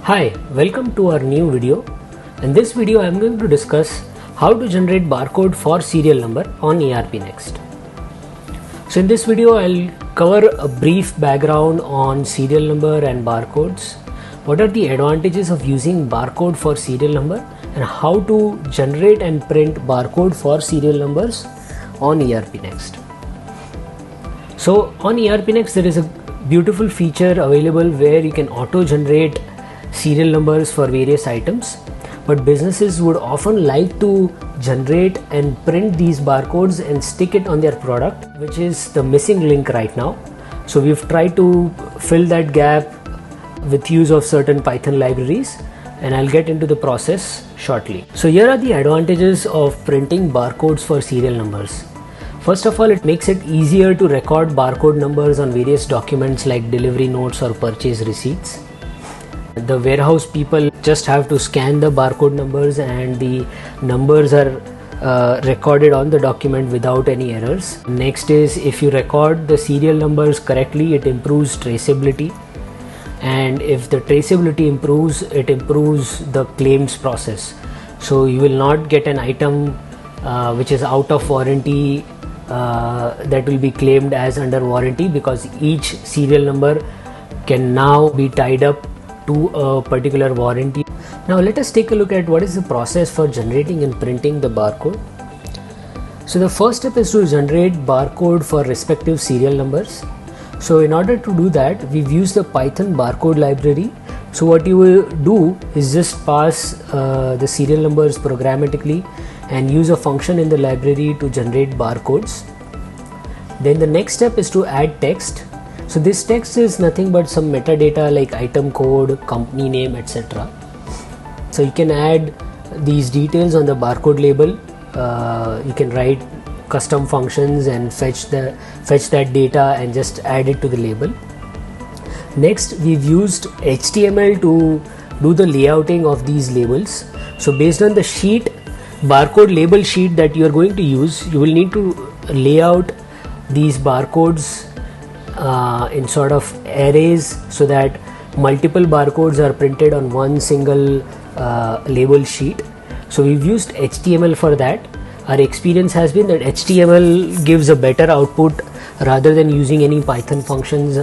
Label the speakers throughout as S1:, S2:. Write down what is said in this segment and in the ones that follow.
S1: Hi, welcome to our new video. In this video I am going to discuss how to generate barcode for serial number on ERP Next. So in this video I'll cover a brief background on serial number and barcodes. What are the advantages of using barcode for serial number and how to generate and print barcode for serial numbers on ERP Next. So on ERP Next there is a beautiful feature available where you can auto generate serial numbers for various items, but businesses would often like to generate and print these barcodes and stick it on their product, which is the missing link right now. So we've tried to fill that gap with use of certain Python libraries, and I'll get into the process shortly. So here are the advantages of printing barcodes for serial numbers. First of all, it makes it easier to record barcode numbers on various documents like delivery notes or purchase receipts. The warehouse people just have to scan the barcode numbers and the numbers are recorded on the document without any errors. Next is, if you record the serial numbers correctly, it improves traceability, and if the traceability improves, it improves the claims process. So you will not get an item which is out of warranty that will be claimed as under warranty, because each serial number can now be tied up to a particular warranty. Now let us take a look at what is the process for generating and printing the barcode. So the first step is to generate barcode for respective serial numbers. So in order to do that, we've used the Python barcode library. So what you will do is just pass the serial numbers programmatically and use a function in the library to generate barcodes. Then the next step is to add text. So this text is nothing but some metadata like item code, company name, etc. So you can add these details on the barcode label. You can write custom functions and fetch that data and just add it to the label. Next, we've used HTML to do the layouting of these labels. So based on the sheet, barcode label sheet that you are going to use, you will need to lay out these barcodes in sort of arrays so that multiple barcodes are printed on one single label sheet. So we've used HTML for that. Our experience has been that HTML gives a better output rather than using any Python functions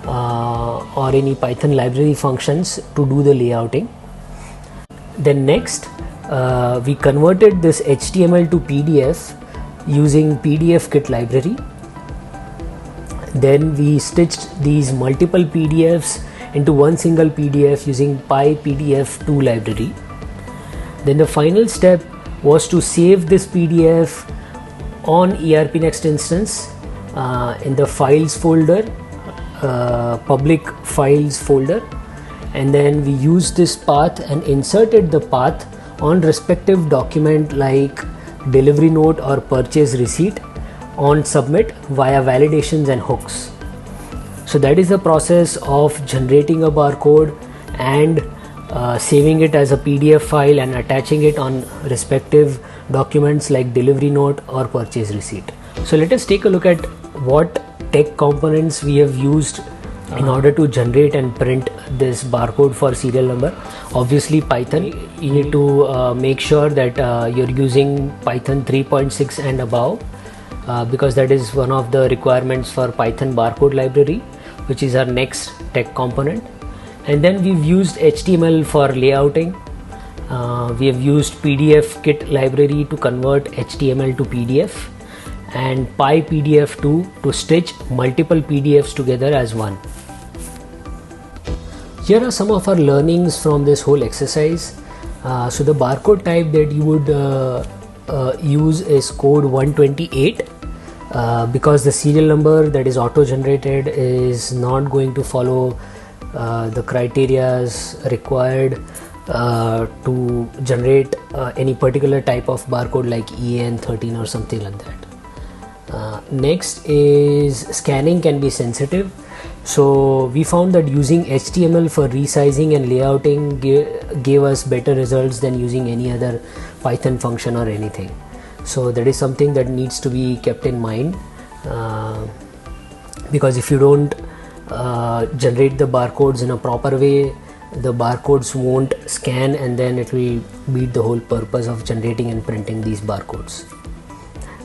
S1: or any Python library functions to do the layouting. Then next, we converted this HTML to PDF using PDFKit library. Then we stitched these multiple PDFs into one single PDF using PyPDF2 library. Then the final step was to save this PDF on ERP Next instance in the files folder, public files folder, and then we used this path and inserted the path on respective document like delivery note or purchase receipt on submit via validations and hooks. So that is the process of generating a barcode and saving it as a PDF file and attaching it on respective documents like delivery note or purchase receipt. So let us take a look at what tech components we have used in order to generate and print this barcode for serial number. Obviously Python, you need to make sure that you're using Python 3.6 and above, because that is one of the requirements for Python barcode library, which is our next tech component. And then we've used HTML for layouting. We have used PDFKit library to convert HTML to PDF, and PyPDF2 to stitch multiple PDFs together as one. Here are some of our learnings from this whole exercise. So the barcode type that you would use is code 128 because the serial number that is auto generated is not going to follow the criteria required to generate any particular type of barcode like EAN13 or something like that. Next is scanning can be sensitive. So we found that using HTML for resizing and layouting gave us better results than using any other Python function or anything. So that is something that needs to be kept in mind, because if you don't generate the barcodes in a proper way, the barcodes won't scan, and then it will beat the whole purpose of generating and printing these barcodes.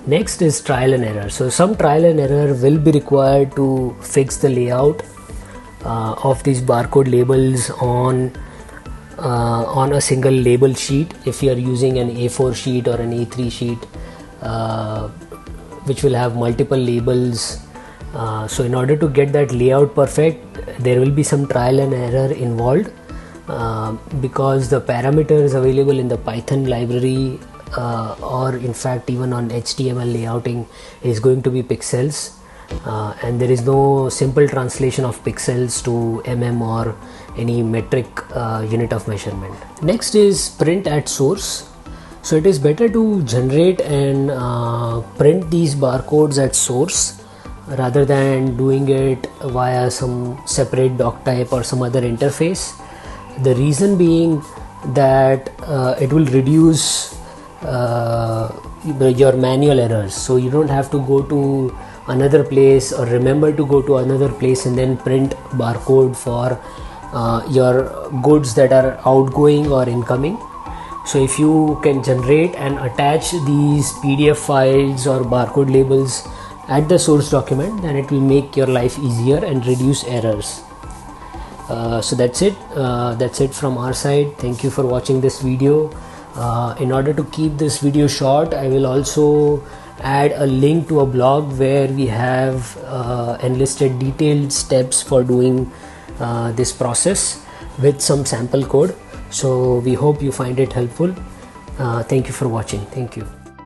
S1: Next is trial and error. So some trial and error will be required to fix the layout of these barcode labels on a single label sheet. If you are using an A4 sheet or an A3 sheet, which will have multiple labels, so in order to get that layout perfect, there will be some trial and error involved, because the parameters available in the Python library, or in fact even on HTML layouting, is going to be pixels, and there is no simple translation of pixels to mm or any metric unit of measurement. Next is print at source. So it is better to generate and print these barcodes at source rather than doing it via some separate doc type or some other interface. The reason being that it will reduce your manual errors, so you don't have to go to another place or remember to go to another place and then print barcode for your goods that are outgoing or incoming. So if you can generate and attach these PDF files or barcode labels at the source document, then it will make your life easier and reduce errors. So that's it from our side. Thank you for watching this video. In order to keep this video short, I will also add a link to a blog where we have enlisted detailed steps for doing this process with some sample code. So we hope you find it helpful. Thank you for watching. Thank you.